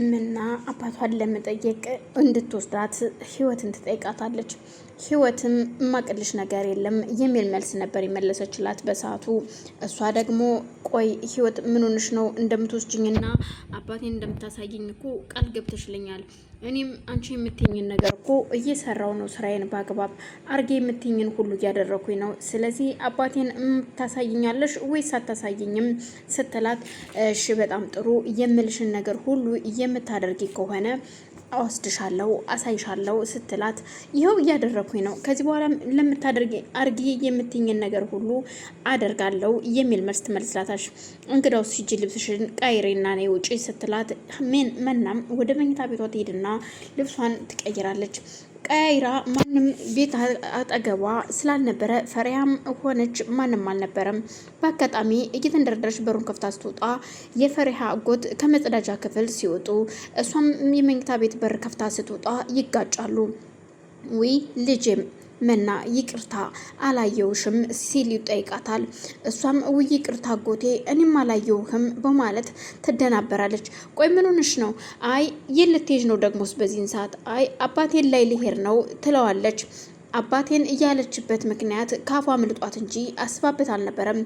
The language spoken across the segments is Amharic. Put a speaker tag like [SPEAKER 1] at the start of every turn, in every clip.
[SPEAKER 1] ምና አባቷን ለመጠየቅ እንድትወስዳት ህይወትን ትጠይቃታለች። ህይወትም ማቅልሽ ነገር የለም የሚል መልስ ነበር የመለሰችላት በሰዓቱ። እሷ ደግሞ ቆይ ህይወት ምን ሆነሽ ነው እንደምትወስጂኝና አባቴን እንደምታሳይኝ እኮ ቃል ገብተሽልኛል። እኔም አንቺ የምትይኝን ነገር እኮ እየሰራው ነው፣ ስራዬን በአግባብ አርጌ የምትይኝን ሁሉ እያደረኩኝ ነው። ስለዚህ አባቴን ታሳይኛለሽ ወይስ አታሳይኝም ስትላት፣ እሺ በጣም ጥሩ የምልሽን ነገር ሁሉ የምታደርጊ ከሆነ አወስድሻለሁ አሳይሻለሁ ስትላት፣ ይኸው እያደረኩኝ ነው፣ ከዚህ በኋላ ለምታደርጊ አርጊ የምትይኝን ነገር ሁሉ አደርጋለሁ የሚል መልስ ትመልስላታለች። እንግዳውስ ሂጂ ልብስሽን ቀይሬና ነይ ውጪ ስትላት፣ መናም ወደ መኝታ ቤቷ ትሄድና ልብሷን ትቀይራለች። ቀያይራ ማንም ቤት አጠገቧ ስላልነበረ ፈሪያም ሆነች ማንም አልነበረም። በአጋጣሚ እየተንደረደረች በሩን ከፍታ ስትወጣ የፈሪሃ አጎት ከመጸዳጃ ክፍል ሲወጡ እሷም የመኝታ ቤት በር ከፍታ ስትወጣ ይጋጫሉ። ዊ ልጄም መና ይቅርታ አላየውሽም ሲል ይጠይቃታል። እሷም ውይ ይቅርታ አጎቴ እኔም አላየውህም በማለት ትደናበራለች። ቆይ ምን ሆነሽ ነው? አይ የት ልትሄጂ ነው ደግሞስ በዚህን ሰዓት? አይ አባቴን ላይ ልሄድ ነው ትለዋለች። አባቴን እያለችበት ምክንያት ካፏ ምልጧት እንጂ አስባበት አልነበረም።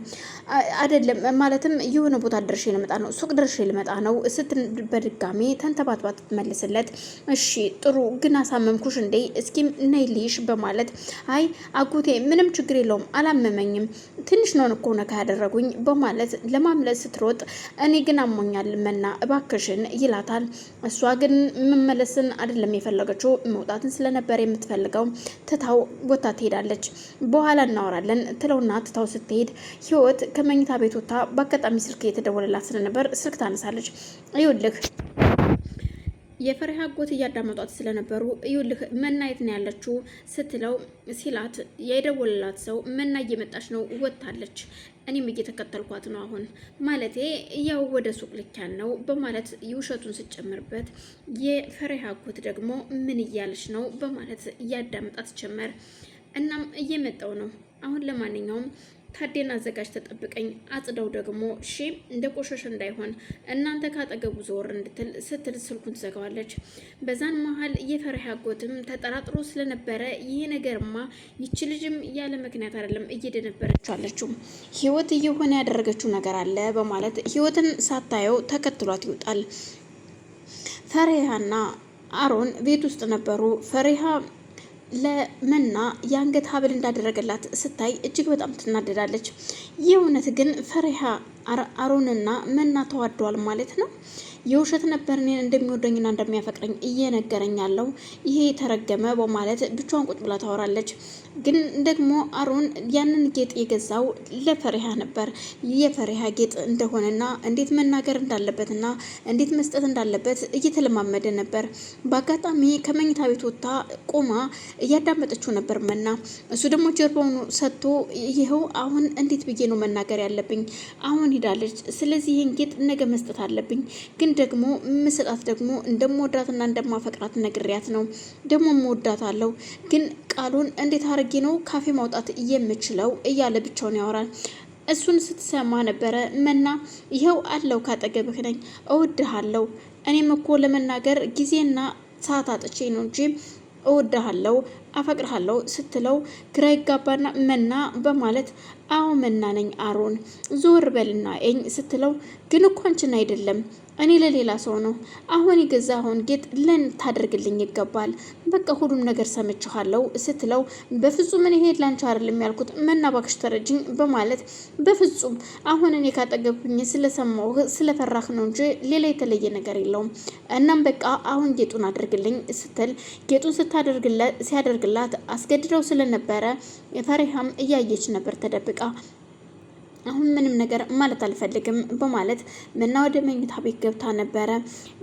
[SPEAKER 1] አይደለም ማለትም የሆነ ቦታ ድርሼ ልመጣ ነው፣ ሱቅ ድርሼ ልመጣ ነው ስትል በድጋሚ ተንተባትባት ትመልስለት። እሺ ጥሩ ግን አሳመምኩሽ እንዴ? እስኪ ነይልሽ በማለት አይ አጎቴ ምንም ችግር የለውም አላመመኝም፣ ትንሽ ነው እኮ ነካ ያደረጉኝ በማለት ለማምለጥ ስትሮጥ፣ እኔ ግን አሞኛል መና እባክሽን ይላታል። እሷ ግን መመለስን አይደለም የፈለገችው መውጣትን ስለነበር የምትፈልገው ትታው ቦታ ትሄዳለች። በኋላ እናወራለን ትለውና ትታው ስትሄድ ህይወት ከመኝታ ቤት ወጥታ በአጋጣሚ ስልክ እየተደወለላት ስለነበር ስልክ ታነሳለች። ይኸውልህ የፈሪሃ አጎት እያዳመጧት ስለነበሩ ይኸውልህ መና የት ነው ያለችው ስትለው ሲላት፣ የደወለላት ሰው መና እየመጣች ነው ወጥታለች፣ እኔም እየተከተልኳት ነው አሁን ማለቴ ያው ወደ ሱቅ ልኪያን ነው በማለት የውሸቱን ስጨምርበት፣ የፈሪሃ አጎት ደግሞ ምን እያለች ነው በማለት እያዳመጣት ጀመር። እናም እየመጣው ነው አሁን ለማንኛውም ታዴን አዘጋጅ ተጠብቀኝ፣ አጽደው ደግሞ እሺ እንደ ቆሸሽ እንዳይሆን እናንተ ካጠገቡ ዞር እንድትል ስትል ስልኩን ትዘጋዋለች። በዛን መሀል የፈሪሃ አጎትም ተጠራጥሮ ስለነበረ ይሄ ነገርማ ይቺ ልጅም ያለ ምክንያት አይደለም እየደነበረች አለችው፣ ህይወት እየሆነ ያደረገችው ነገር አለ በማለት ህይወትን ሳታየው ተከትሏት ይወጣል። ፈሪሃና አሮን ቤት ውስጥ ነበሩ። ፈሪሃ ለመና የአንገት ሀብል እንዳደረገላት ስታይ እጅግ በጣም ትናደዳለች። የእውነት ግን ፈሪሃ አሮንና መና ተዋደዋል ማለት ነው? የውሸት ነበር እኔን እንደሚወደኝና እንደሚያፈቅረኝ እየነገረኝ ያለው ይሄ የተረገመ በማለት ብቻዋን ቁጭ ብላ ታወራለች። ግን ደግሞ አሮን ያንን ጌጥ የገዛው ለፈሪሃ ነበር። የፈሪሃ ጌጥ እንደሆነና እንዴት መናገር እንዳለበትና እንዴት መስጠት እንዳለበት እየተለማመደ ነበር። በአጋጣሚ ከመኝታ ቤት ወጥታ ቆማ እያዳመጠችው ነበር መና። እሱ ደግሞ ጀርባውን ሰጥቶ ይኸው አሁን እንዴት ብዬ ነው መናገር ያለብኝ? አሁን ሄዳለች፣ ስለዚህ ይህን ጌጥ ነገ መስጠት አለብኝ። ግን ደግሞ ምስጣት ደግሞ እንደምወዳትና እንደማፈቅራት ነግሪያት ነው፣ ደግሞ እወዳታለሁ። ግን ቃሉን እንዴት አድርጌ ነው ካፌ ማውጣት የምችለው እያለ ብቻውን ያወራል። እሱን ስትሰማ ነበረ መና ይኸው አለው ካጠገብህ ነኝ፣ እወድሃለሁ፣ እኔም እኮ ለመናገር ጊዜና ሰዓት አጥቼ ነው እንጂ እወድሃለሁ አፈቅርሃለሁ ስትለው ግራ ይጋባና መና በማለት አዎ መና ነኝ አሮን ዞር በልና እኝ ስትለው፣ ግን እኮ አንቺን አይደለም እኔ ለሌላ ሰው ነው። አሁን የገዛኸውን ጌጥ ለን ታደርግልኝ ይገባል። በቃ ሁሉም ነገር ሰምቻለሁ ስትለው፣ በፍጹም እኔ ሄድ ላንቺ አይደለም ያልኩት መና እባክሽ ተረጅኝ በማለት በፍጹም አሁን እኔ ካጠገብኩኝ ስለሰማሁ ስለፈራህ ነው እንጂ ሌላ የተለየ ነገር የለውም። እናም በቃ አሁን ጌጡን አድርግልኝ ስትል ጌጡን ሲያደርግላት አስገድደው ስለነበረ ፈሪሃም እያየች ነበር ተደብቃ። አሁን ምንም ነገር ማለት አልፈልግም በማለት መና ወደ መኝታ ቤት ገብታ ነበረ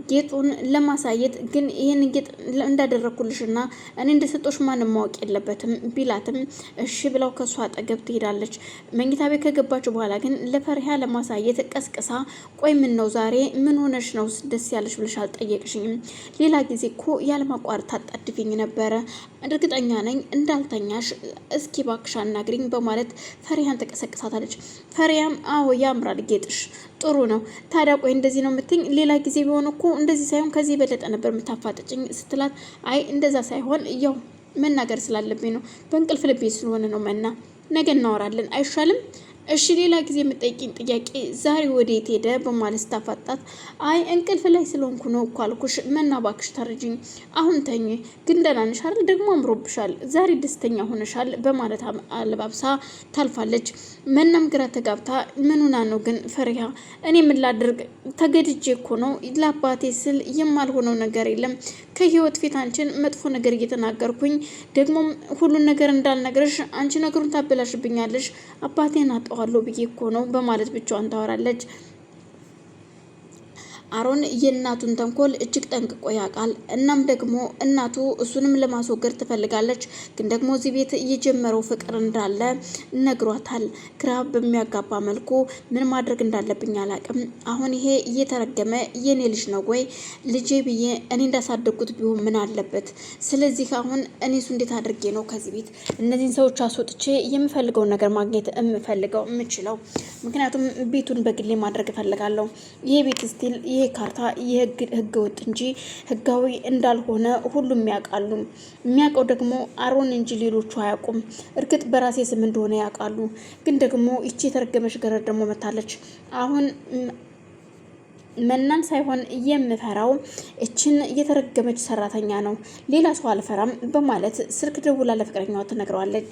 [SPEAKER 1] ጌጡን ለማሳየት። ግን ይህን ጌጥ እንዳደረኩልሽና እኔ እንደሰጦሽ ማንም ማወቅ የለበትም ቢላትም እሺ ብለው ከሷ አጠገብ ትሄዳለች። መኝታ ቤት ከገባች በኋላ ግን ለፈሪሃ ለማሳየት ቀስቅሳ፣ ቆይ ምን ነው ዛሬ ምን ሆነሽ ነው ደስ ያለሽ ብለሽ አልጠየቅሽኝም? ሌላ ጊዜ እኮ ያለማቋረጥ ታጣድፊኝ ነበረ። እርግጠኛ ነኝ እንዳልተኛሽ እስኪ ባክሽ አናግሪኝ በማለት ፈሪያን ተቀሰቅሳታለች። ፈሪያም አዎ ያምራል ጌጥሽ ጥሩ ነው። ታዲያ ቆይ እንደዚህ ነው የምትኝ? ሌላ ጊዜ ቢሆን እኮ እንደዚህ ሳይሆን ከዚህ የበለጠ ነበር የምታፋጥጭኝ ስትላት፣ አይ እንደዛ ሳይሆን ያው መናገር ስላለብኝ ነው። በእንቅልፍ ልቤ ስለሆነ ነው። ነገ እናወራለን አይሻልም? እሺ ሌላ ጊዜ የምጠይቂኝ ጥያቄ ዛሬ ወዴት ሄደ በማለት ስታፋጣት፣ አይ እንቅልፍ ላይ ስለሆንኩ ነው እኮ አልኩሽ። እባክሽ ተረጅኝ። አሁን ተኝ። ግን ደህና ነሽ አይደል? ደግሞ አምሮብሻል። ዛሬ ደስተኛ ሆነሻል በማለት አለባብሳ ታልፋለች። መናም ግራ ተጋብታ ምኑና ነው ግን ፈሪሃ፣ እኔ ምን ላድርግ? ተገድጄ እኮ ነው። ለአባቴ ስል የማልሆነው ነገር የለም። ከህይወት ፊት አንቺን መጥፎ ነገር እየተናገርኩኝ ደግሞም ሁሉን ነገር እንዳልነግርሽ አንቺ ነገሩን ታበላሽብኛለሽ። አባቴን አጠዋለሁ ብዬ እኮ ነው በማለት ብቻዋን ታወራለች። አሮን የእናቱን ተንኮል እጅግ ጠንቅቆ ያውቃል። እናም ደግሞ እናቱ እሱንም ለማስወገድ ትፈልጋለች። ግን ደግሞ እዚህ ቤት የጀመረው ፍቅር እንዳለ ነግሯታል። ግራ በሚያጋባ መልኩ ምን ማድረግ እንዳለብኝ አላቅም። አሁን ይሄ እየተረገመ የኔ ልጅ ነው ወይ ልጄ ብዬ እኔ እንዳሳደግኩት ቢሆን ምን አለበት? ስለዚህ አሁን እኔ እሱ እንዴት አድርጌ ነው ከዚህ ቤት እነዚህን ሰዎች አስወጥቼ የምፈልገውን ነገር ማግኘት የምችለው? ምክንያቱም ቤቱን በግሌ ማድረግ እፈልጋለሁ። ይሄ ቤት ስቲል ይሄ ካርታ ህገ ወጥ እንጂ ህጋዊ እንዳልሆነ ሁሉም ያውቃሉ። የሚያውቀው ደግሞ አሮን እንጂ ሌሎቹ አያውቁም። እርግጥ በራሴ ስም እንደሆነ ያውቃሉ። ግን ደግሞ ይቺ የተረገመች ገረድ ደግሞ መታለች። አሁን መናን ሳይሆን የምፈራው እችን የተረገመች ሰራተኛ ነው። ሌላ ሰው አልፈራም በማለት ስልክ ደውላ ለፍቅረኛዋ ትነግረዋለች።